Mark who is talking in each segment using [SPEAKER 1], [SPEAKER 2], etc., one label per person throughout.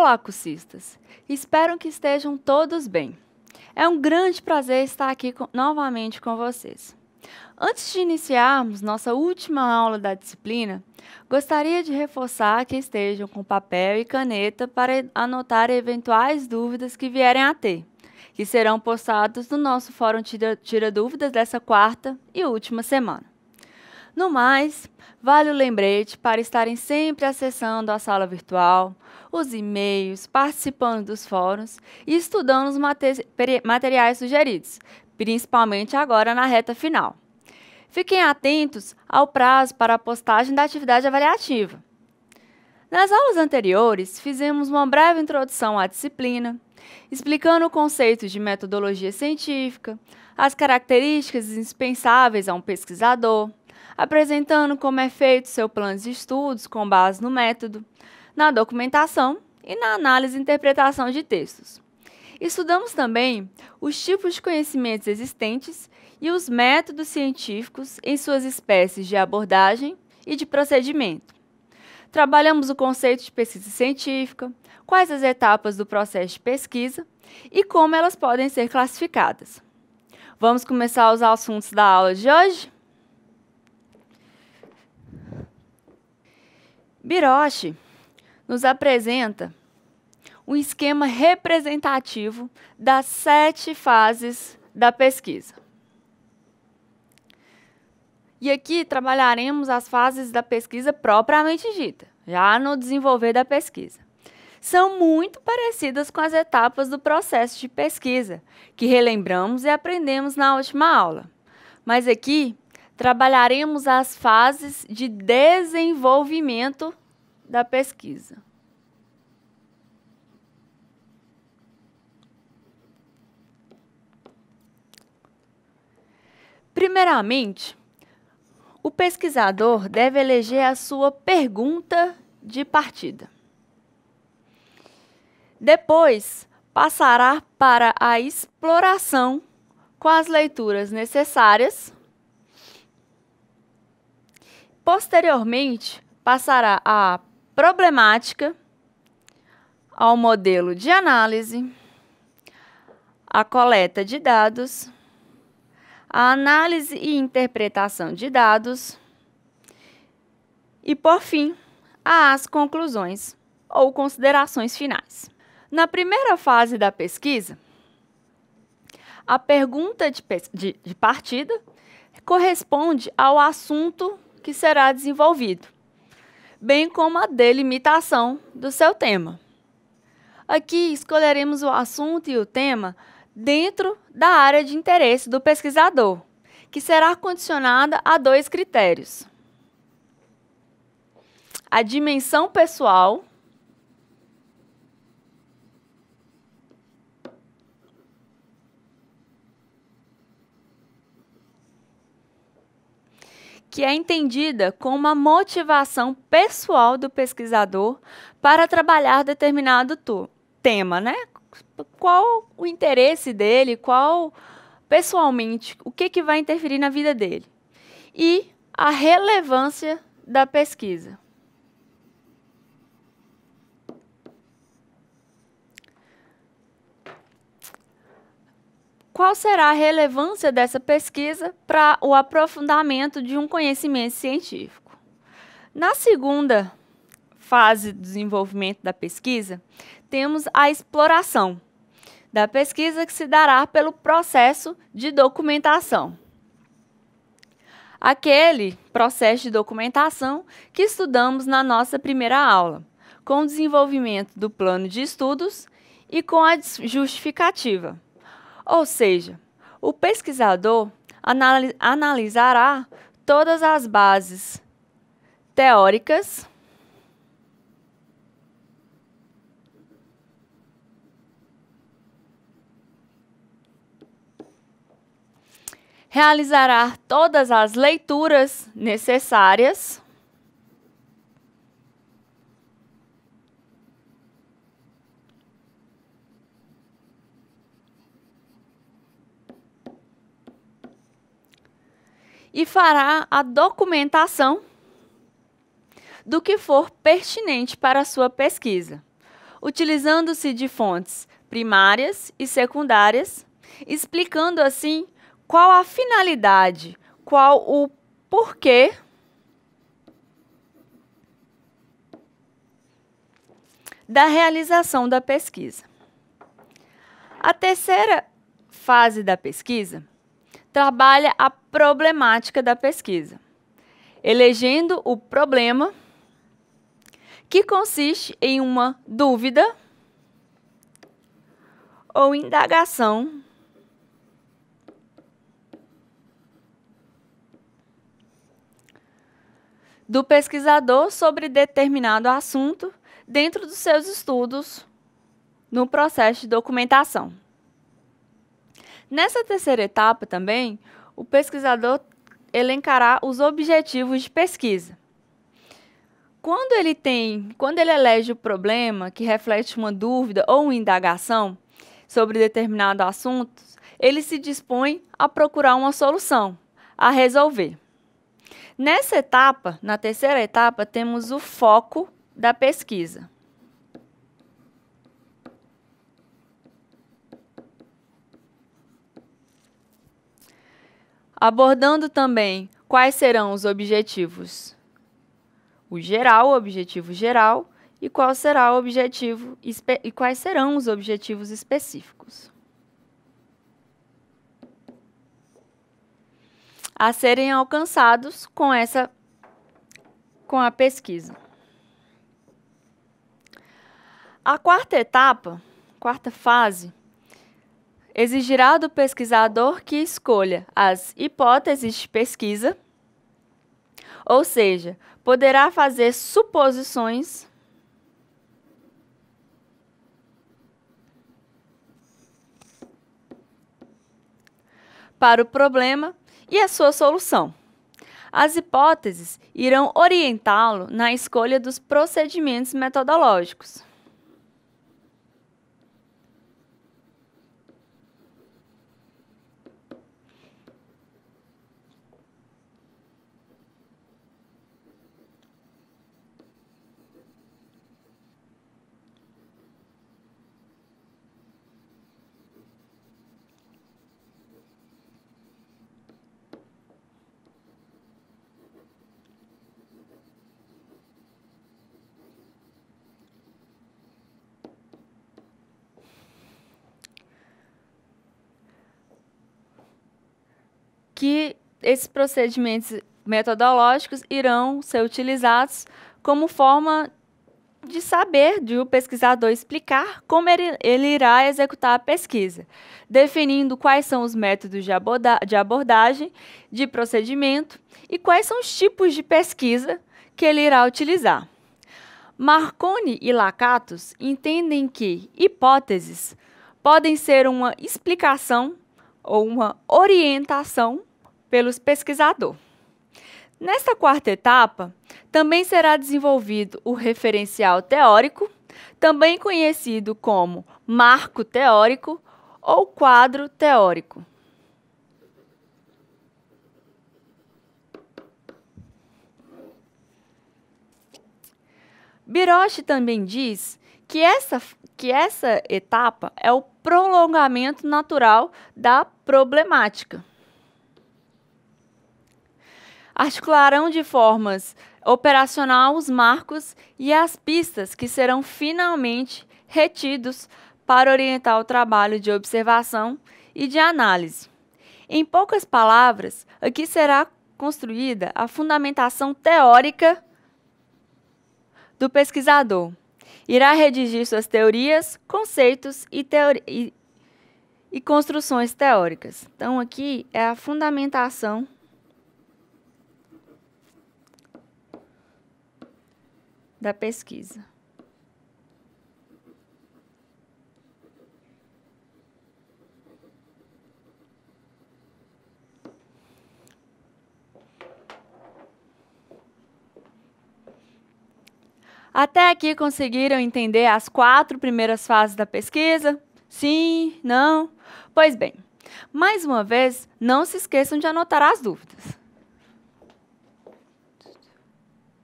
[SPEAKER 1] Olá, cursistas! Espero que estejam todos bem. É um grande prazer estar aqui novamente com vocês. Antes de iniciarmos nossa última aula da disciplina, gostaria de reforçar que estejam com papel e caneta para anotar eventuais dúvidas que vierem a ter, que serão postados no nosso Fórum Tira Dúvidas dessa quarta e última semana. No mais, vale o lembrete para estarem sempre acessando a sala virtual, os e-mails, participando dos fóruns e estudando os materiais sugeridos, principalmente agora na reta final. Fiquem atentos ao prazo para a postagem da atividade avaliativa. Nas aulas anteriores, fizemos uma breve introdução à disciplina, explicando o conceito de metodologia científica, as características indispensáveis a um pesquisador, apresentando como é feito seu plano de estudos com base no método, na documentação e na análise e interpretação de textos. Estudamos também os tipos de conhecimentos existentes e os métodos científicos em suas espécies de abordagem e de procedimento. Trabalhamos o conceito de pesquisa científica, quais as etapas do processo de pesquisa e como elas podem ser classificadas. Vamos começar os assuntos da aula de hoje? Biroche nos apresenta um esquema representativo das 7 fases da pesquisa. E aqui trabalharemos as fases da pesquisa propriamente dita, já no desenvolver da pesquisa. São muito parecidas com as etapas do processo de pesquisa, que relembramos e aprendemos na última aula. Mas aqui trabalharemos as fases de desenvolvimento da pesquisa. Primeiramente, o pesquisador deve eleger a sua pergunta de partida. Depois, passará para a exploração com as leituras necessárias. Posteriormente, passará à problemática, ao modelo de análise, à coleta de dados, à análise e interpretação de dados e, por fim, às conclusões ou considerações finais. Na primeira fase da pesquisa, a pergunta de partida corresponde ao assunto que será desenvolvido, bem como a delimitação do seu tema. Aqui escolheremos o assunto e o tema dentro da área de interesse do pesquisador, que será condicionada a 2 critérios: a dimensão pessoal que é entendida como uma motivação pessoal do pesquisador para trabalhar determinado tema, né? Qual o interesse dele, qual, pessoalmente, o que vai interferir na vida dele. E a relevância da pesquisa. Qual será a relevância dessa pesquisa para o aprofundamento de um conhecimento científico? Na segunda fase do desenvolvimento da pesquisa, temos a exploração da pesquisa, que se dará pelo processo de documentação. Aquele processo de documentação que estudamos na nossa primeira aula, com o desenvolvimento do plano de estudos e com a justificativa. Ou seja, o pesquisador analisará todas as bases teóricas, realizará todas as leituras necessárias e fará a documentação do que for pertinente para a sua pesquisa. utilizando-se de fontes primárias e secundárias, explicando assim qual a finalidade, qual o porquê da realização da pesquisa. A terceira fase da pesquisa trabalha a problemática da pesquisa, elegendo o problema, que consiste em uma dúvida ou indagação do pesquisador sobre determinado assunto dentro dos seus estudos no processo de documentação. Nessa terceira etapa também, o pesquisador elencará os objetivos de pesquisa. Quando ele elege o problema que reflete uma dúvida ou uma indagação sobre determinado assunto, ele se dispõe a procurar uma solução, a resolver. Nessa etapa, na terceira etapa, temos o foco da pesquisa. Abordando também quais serão os objetivos. O objetivo geral, e quais serão os objetivos específicos a serem alcançados com a pesquisa. A quarta fase, exigirá do pesquisador que escolha as hipóteses de pesquisa, ou seja, poderá fazer suposições para o problema e a sua solução. As hipóteses irão orientá-lo na escolha dos procedimentos metodológicos. Que esses procedimentos metodológicos irão ser utilizados como forma de saber, de o pesquisador explicar como ele irá executar a pesquisa, definindo quais são os métodos de abordagem, de procedimento e quais são os tipos de pesquisa que ele irá utilizar. Marconi e Lakatos entendem que hipóteses podem ser uma explicação ou uma orientação pelos pesquisadores. Nesta quarta etapa, também será desenvolvido o referencial teórico, também conhecido como marco teórico ou quadro teórico. Biroche também diz que essa etapa é o prolongamento natural da problemática. Articularão de formas operacional os marcos e as pistas que serão finalmente retidos para orientar o trabalho de observação e de análise. Em poucas palavras, aqui será construída a fundamentação teórica do pesquisador. Irá redigir suas teorias, conceitos e construções teóricas. Então, aqui é a fundamentação da pesquisa. Até aqui conseguiram entender as 4 primeiras fases da pesquisa? Sim? Não? Pois bem, mais uma vez, não se esqueçam de anotar as dúvidas.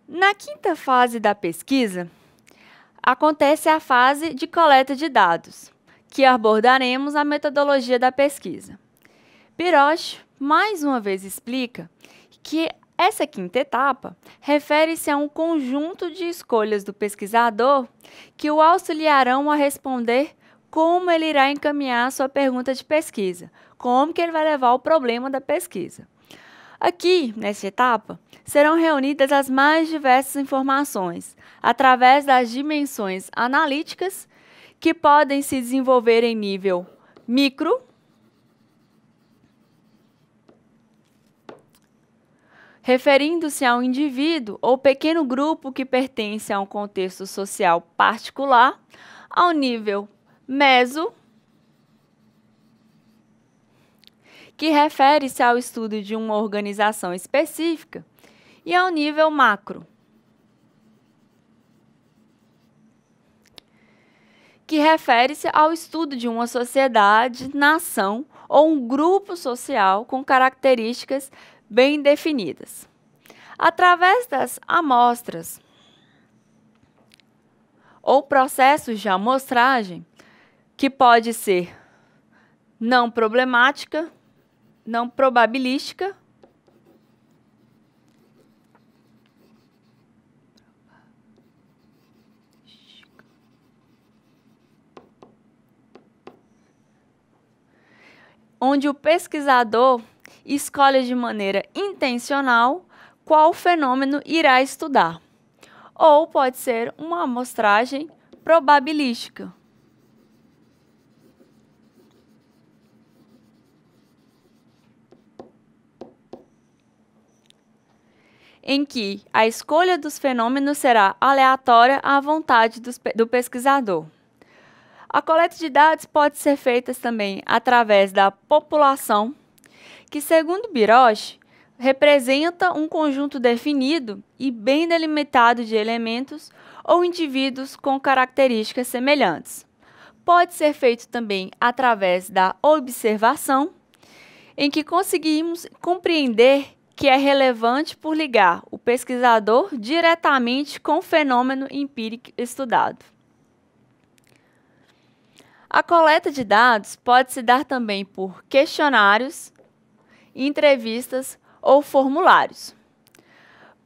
[SPEAKER 1] Na quinta fase da pesquisa, acontece a fase de coleta de dados, que abordaremos a metodologia da pesquisa. Piroche, mais uma vez, explica que essa quinta etapa refere-se a um conjunto de escolhas do pesquisador que o auxiliarão a responder como ele irá encaminhar a sua pergunta de pesquisa, como que ele vai levar o problema da pesquisa. Aqui, nessa etapa, serão reunidas as mais diversas informações, através das dimensões analíticas, que podem se desenvolver em nível micro, referindo-se a um indivíduo ou pequeno grupo que pertence a um contexto social particular, ao nível meso, que refere-se ao estudo de uma organização específica, e ao nível macro, que refere-se ao estudo de uma sociedade, nação ou um grupo social com características bem definidas. Através das amostras ou processos de amostragem, que pode ser não problemática, não probabilística, onde o pesquisador escolhe de maneira intencional qual fenômeno irá estudar, ou pode ser uma amostragem probabilística, em que a escolha dos fenômenos será aleatória à vontade do pesquisador. A coleta de dados pode ser feita também através da população, que, segundo Piroche, representa um conjunto definido e bem delimitado de elementos ou indivíduos com características semelhantes. Pode ser feito também através da observação, em que conseguimos compreender que é relevante por ligar o pesquisador diretamente com o fenômeno empírico estudado. A coleta de dados pode se dar também por questionários, entrevistas ou formulários.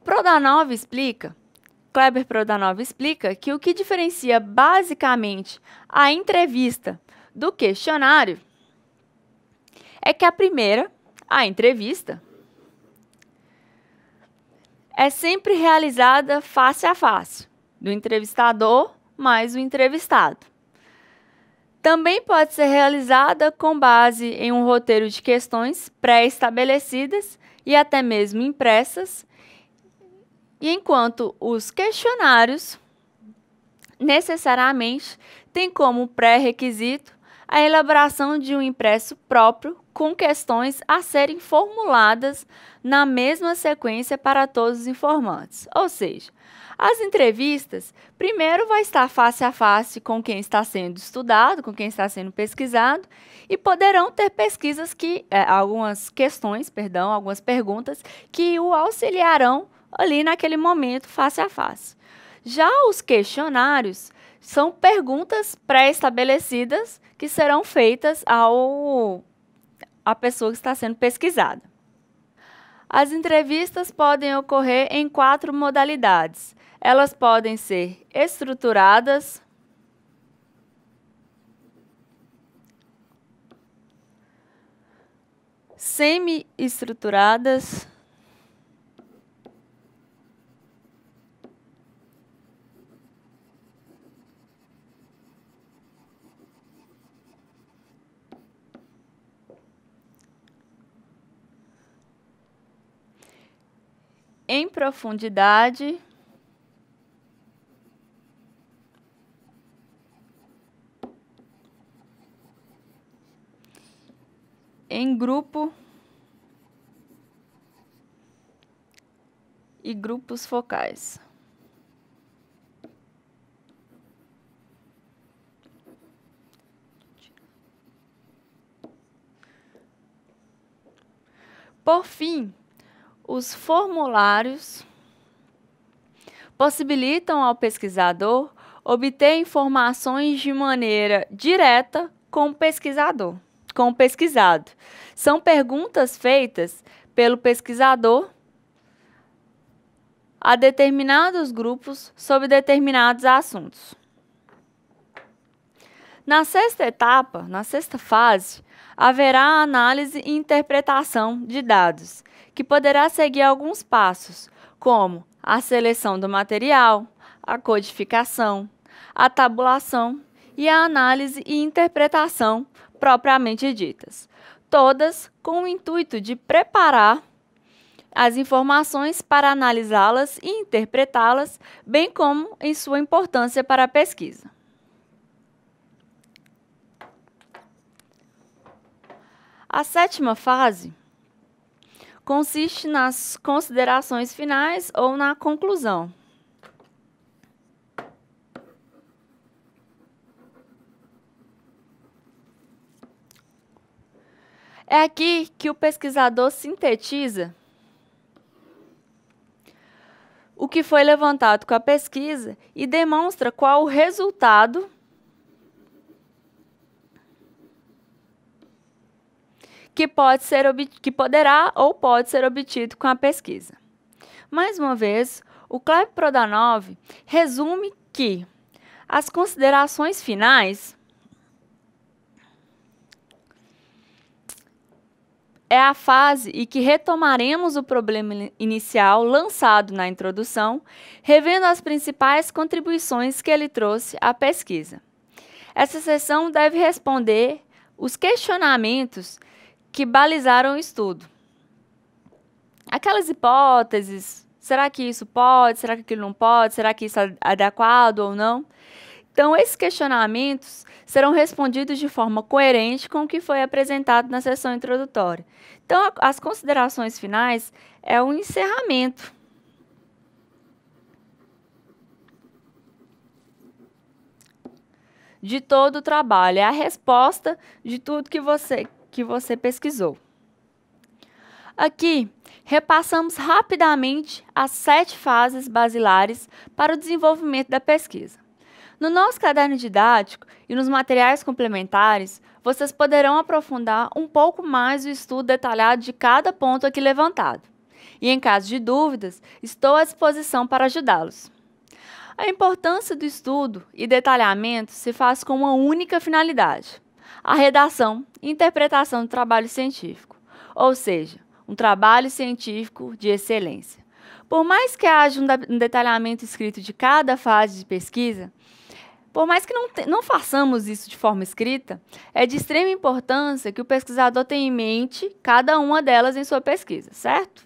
[SPEAKER 1] Kleber Prodanov explica que o que diferencia basicamente a entrevista do questionário é que a primeira, a entrevista, é sempre realizada face a face, do entrevistador mais o entrevistado. Também pode ser realizada com base em um roteiro de questões pré-estabelecidas e até mesmo impressas, e enquanto os questionários necessariamente têm como pré-requisito a elaboração de um impresso próprio com questões a serem formuladas na mesma sequência para todos os informantes. Ou seja, as entrevistas, primeiro vai estar face a face com quem está sendo estudado, com quem está sendo pesquisado, e poderão ter algumas perguntas que o auxiliarão ali naquele momento, face a face. Já os questionários são perguntas pré-estabelecidas que serão feitas à pessoa que está sendo pesquisada. As entrevistas podem ocorrer em 4 modalidades. Elas podem ser estruturadas, semi-estruturadas, em profundidade, em grupo e grupos focais. Por fim, os formulários possibilitam ao pesquisador obter informações de maneira direta com o pesquisador, com o pesquisado. São perguntas feitas pelo pesquisador a determinados grupos sobre determinados assuntos. Na sexta etapa, na sexta fase, haverá a análise e interpretação de dados, que poderá seguir alguns passos, como a seleção do material, a codificação, a tabulação e a análise e interpretação propriamente ditas, todas com o intuito de preparar as informações para analisá-las e interpretá-las, bem como em sua importância para a pesquisa. A sétima fase consiste nas considerações finais ou na conclusão. É aqui que o pesquisador sintetiza o que foi levantado com a pesquisa e demonstra qual o resultado que poderá ou pode ser obtido com a pesquisa. Mais uma vez, o Kleber Prodanov resume que as considerações finais é a fase em que retomaremos o problema inicial lançado na introdução, revendo as principais contribuições que ele trouxe à pesquisa. Essa seção deve responder os questionamentos que balizaram o estudo. Aquelas hipóteses, será que isso pode, será que aquilo não pode, será que isso é adequado ou não? Então, esses questionamentos serão respondidos de forma coerente com o que foi apresentado na sessão introdutória. Então, as considerações finais é o encerramento de todo o trabalho, é a resposta de tudo que você pesquisou. Aqui, repassamos rapidamente as 7 fases basilares para o desenvolvimento da pesquisa. No nosso caderno didático e nos materiais complementares, vocês poderão aprofundar um pouco mais o estudo detalhado de cada ponto aqui levantado. E, em caso de dúvidas, estou à disposição para ajudá-los. A importância do estudo e detalhamento se faz com uma única finalidade: a redação e interpretação do trabalho científico, ou seja, um trabalho científico de excelência. Por mais que haja um detalhamento escrito de cada fase de pesquisa, por mais que não façamos isso de forma escrita, é de extrema importância que o pesquisador tenha em mente cada uma delas em sua pesquisa, certo?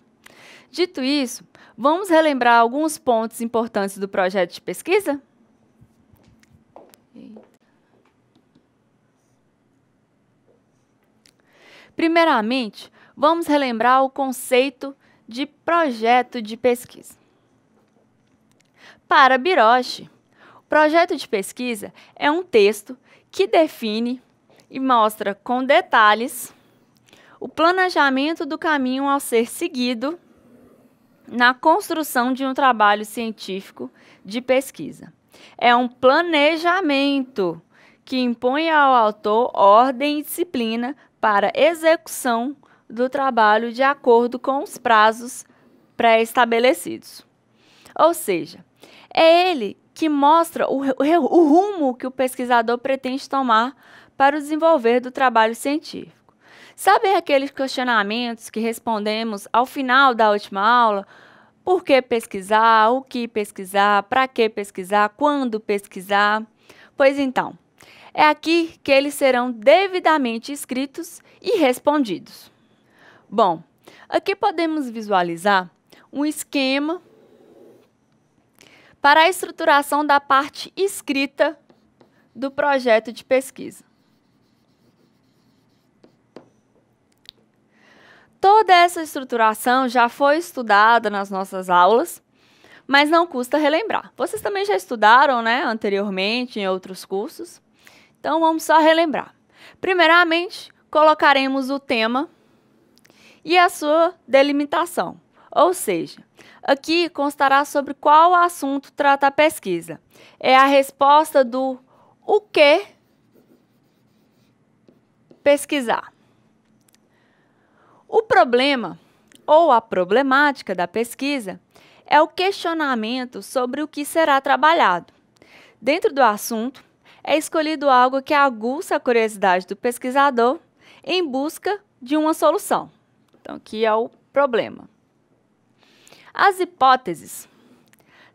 [SPEAKER 1] Dito isso, vamos relembrar alguns pontos importantes do projeto de pesquisa? Primeiramente, vamos relembrar o conceito de projeto de pesquisa. Para Biroche, projeto de pesquisa é um texto que define e mostra com detalhes o planejamento do caminho a ser seguido na construção de um trabalho científico de pesquisa. É um planejamento que impõe ao autor ordem e disciplina para execução do trabalho de acordo com os prazos pré-estabelecidos. Ou seja, é ele que mostra o rumo que o pesquisador pretende tomar para o desenvolver do trabalho científico. Sabem aqueles questionamentos que respondemos ao final da última aula? Por que pesquisar? O que pesquisar? Para que pesquisar? Quando pesquisar? Pois então, é aqui que eles serão devidamente escritos e respondidos. Bom, aqui podemos visualizar um esquema para a estruturação da parte escrita do projeto de pesquisa. Toda essa estruturação já foi estudada nas nossas aulas, mas não custa relembrar. Vocês também já estudaram, né, anteriormente em outros cursos, então vamos só relembrar. Primeiramente, colocaremos o tema e a sua delimitação, Ou seja, aqui constará sobre qual assunto trata a pesquisa. É a resposta do o que pesquisar. O problema ou a problemática da pesquisa é o questionamento sobre o que será trabalhado. Dentro do assunto, é escolhido algo que aguça a curiosidade do pesquisador em busca de uma solução. Então, aqui é o problema. As hipóteses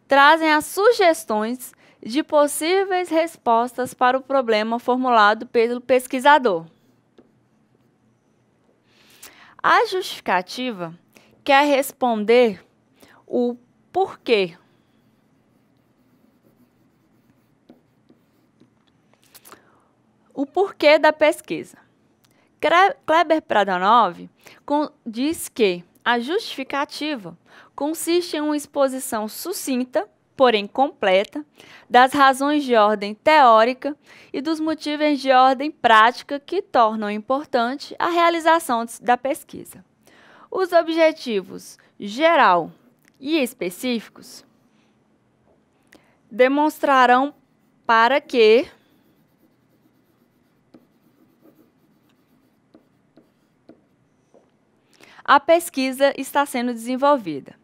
[SPEAKER 1] trazem as sugestões de possíveis respostas para o problema formulado pelo pesquisador. A justificativa quer responder o porquê. O porquê da pesquisa. Kleber-Pradanov diz que a justificativa consiste em uma exposição sucinta, porém completa, das razões de ordem teórica e dos motivos de ordem prática que tornam importante a realização da pesquisa. Os objetivos geral e específicos demonstrarão para que a pesquisa está sendo desenvolvida.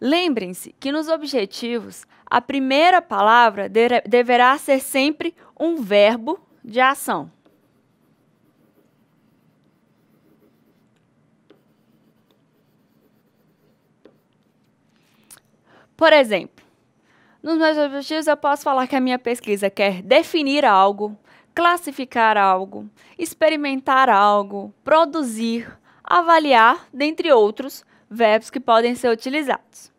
[SPEAKER 1] Lembrem-se que nos objetivos, a primeira palavra deverá ser sempre um verbo de ação. Por exemplo, nos meus objetivos eu posso falar que a minha pesquisa quer definir algo, classificar algo, experimentar algo, produzir, avaliar, dentre outros verbos que podem ser utilizados.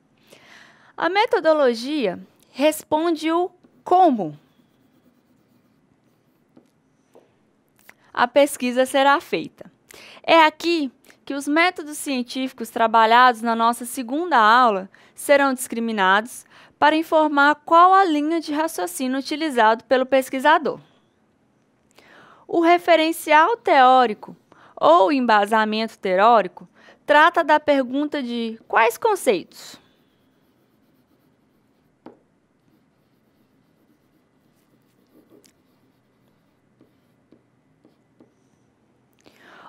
[SPEAKER 1] A metodologia responde o como a pesquisa será feita. É aqui que os métodos científicos trabalhados na nossa segunda aula serão discriminados para informar qual a linha de raciocínio utilizado pelo pesquisador. O referencial teórico ou embasamento teórico trata da pergunta de quais conceitos?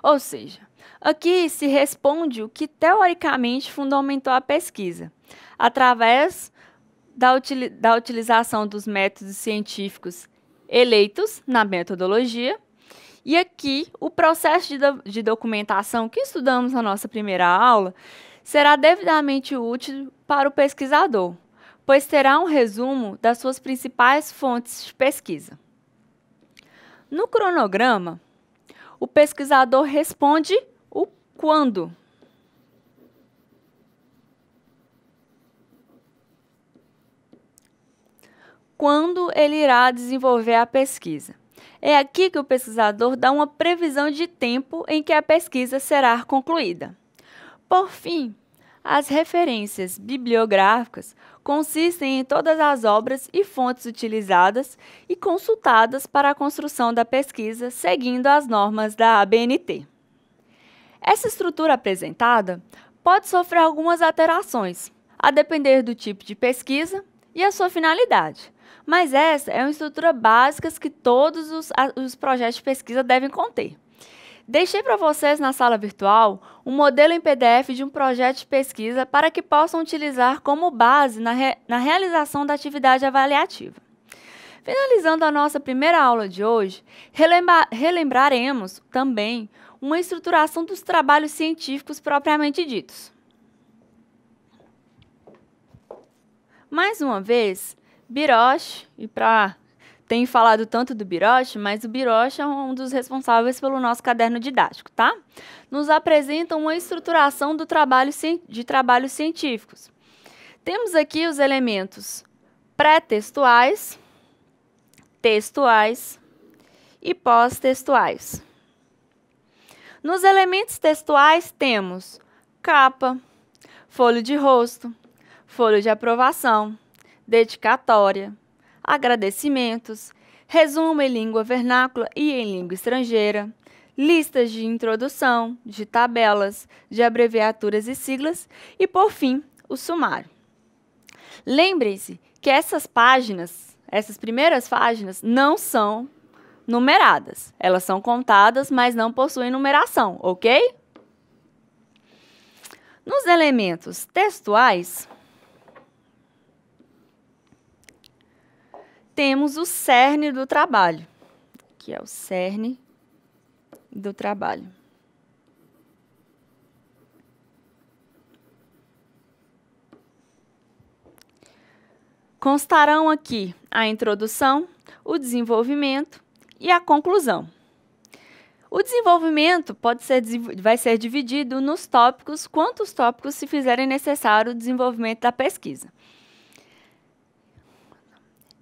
[SPEAKER 1] Ou seja, aqui se responde o que teoricamente fundamentou a pesquisa, através da utilização dos métodos científicos eleitos na metodologia. E aqui, o processo de documentação que estudamos na nossa primeira aula será devidamente útil para o pesquisador, pois terá um resumo das suas principais fontes de pesquisa. No cronograma, o pesquisador responde o quando. Quando ele irá desenvolver a pesquisa. É aqui que o pesquisador dá uma previsão de tempo em que a pesquisa será concluída. Por fim, as referências bibliográficas consistem em todas as obras e fontes utilizadas e consultadas para a construção da pesquisa, seguindo as normas da ABNT. Essa estrutura apresentada pode sofrer algumas alterações, a depender do tipo de pesquisa e a sua finalidade. Mas essa é uma estrutura básica que todos os projetos de pesquisa devem conter. Deixei para vocês na sala virtual um modelo em PDF de um projeto de pesquisa para que possam utilizar como base na realização da atividade avaliativa. Finalizando a nossa primeira aula de hoje, relembraremos também uma estruturação dos trabalhos científicos propriamente ditos. Mais uma vez, Biroche, tenho falado tanto do Biroche, mas o Biroche é um dos responsáveis pelo nosso caderno didático, tá? Nos apresenta uma estruturação de trabalhos científicos. Temos aqui os elementos pré-textuais, textuais e pós-textuais. Nos elementos textuais temos capa, folha de rosto, folha de aprovação, dedicatória, agradecimentos, resumo em língua vernácula e em língua estrangeira, listas de introdução, de tabelas, de abreviaturas e siglas e, por fim, o sumário. Lembre-se que essas primeiras páginas, não são numeradas. Elas são contadas, mas não possuem numeração, ok? Nos elementos textuais, temos o cerne do trabalho, que é o cerne do trabalho. Constarão aqui a introdução, o desenvolvimento e a conclusão. O desenvolvimento vai ser dividido nos tópicos, quantos tópicos se fizerem necessário o desenvolvimento da pesquisa.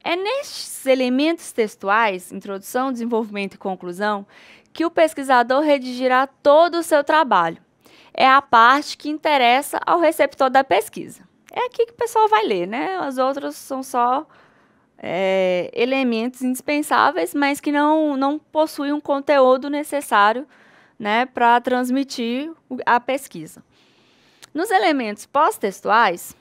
[SPEAKER 1] É nestes elementos textuais, introdução, desenvolvimento e conclusão, que o pesquisador redigirá todo o seu trabalho. É a parte que interessa ao receptor da pesquisa. É aqui que o pessoal vai ler, né? As outras são só elementos indispensáveis, mas que não possuem um conteúdo necessário, né, para transmitir a pesquisa. Nos elementos pós-textuais,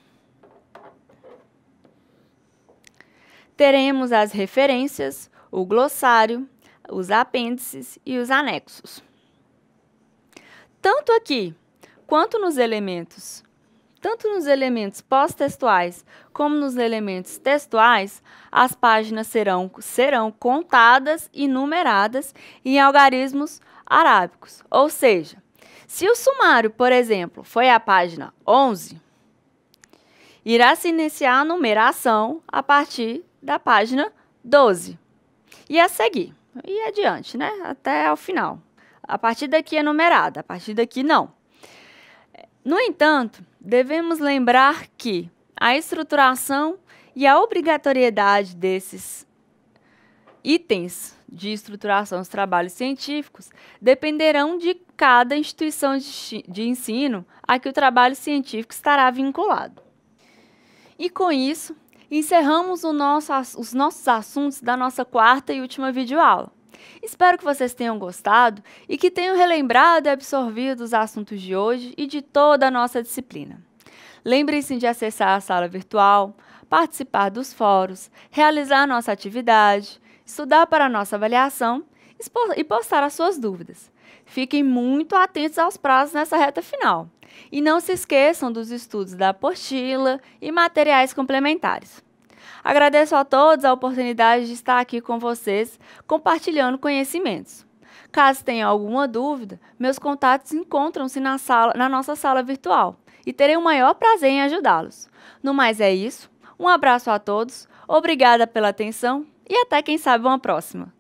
[SPEAKER 1] teremos as referências, o glossário, os apêndices e os anexos. Tanto aqui quanto nos elementos pós-textuais como nos elementos textuais, as páginas serão contadas e numeradas em algarismos arábicos. Ou seja, se o sumário, por exemplo, foi a página 11, irá se iniciar a numeração a partir da página 12. E a seguir, e adiante, né? Até o final. A partir daqui é numerada, a partir daqui não. No entanto, devemos lembrar que a estruturação e a obrigatoriedade desses itens de estruturação dos trabalhos científicos dependerão de cada instituição de ensino a que o trabalho científico estará vinculado. E com isso, encerramos os nossos assuntos da nossa quarta e última videoaula. Espero que vocês tenham gostado e que tenham relembrado e absorvido os assuntos de hoje e de toda a nossa disciplina. Lembrem-se de acessar a sala virtual, participar dos fóruns, realizar a nossa atividade, estudar para a nossa avaliação e postar as suas dúvidas. Fiquem muito atentos aos prazos nessa reta final. E não se esqueçam dos estudos da apostila e materiais complementares. Agradeço a todos a oportunidade de estar aqui com vocês, compartilhando conhecimentos. Caso tenha alguma dúvida, meus contatos encontram-se na nossa sala virtual e terei o maior prazer em ajudá-los. No mais é isso, um abraço a todos, obrigada pela atenção e até quem sabe uma próxima.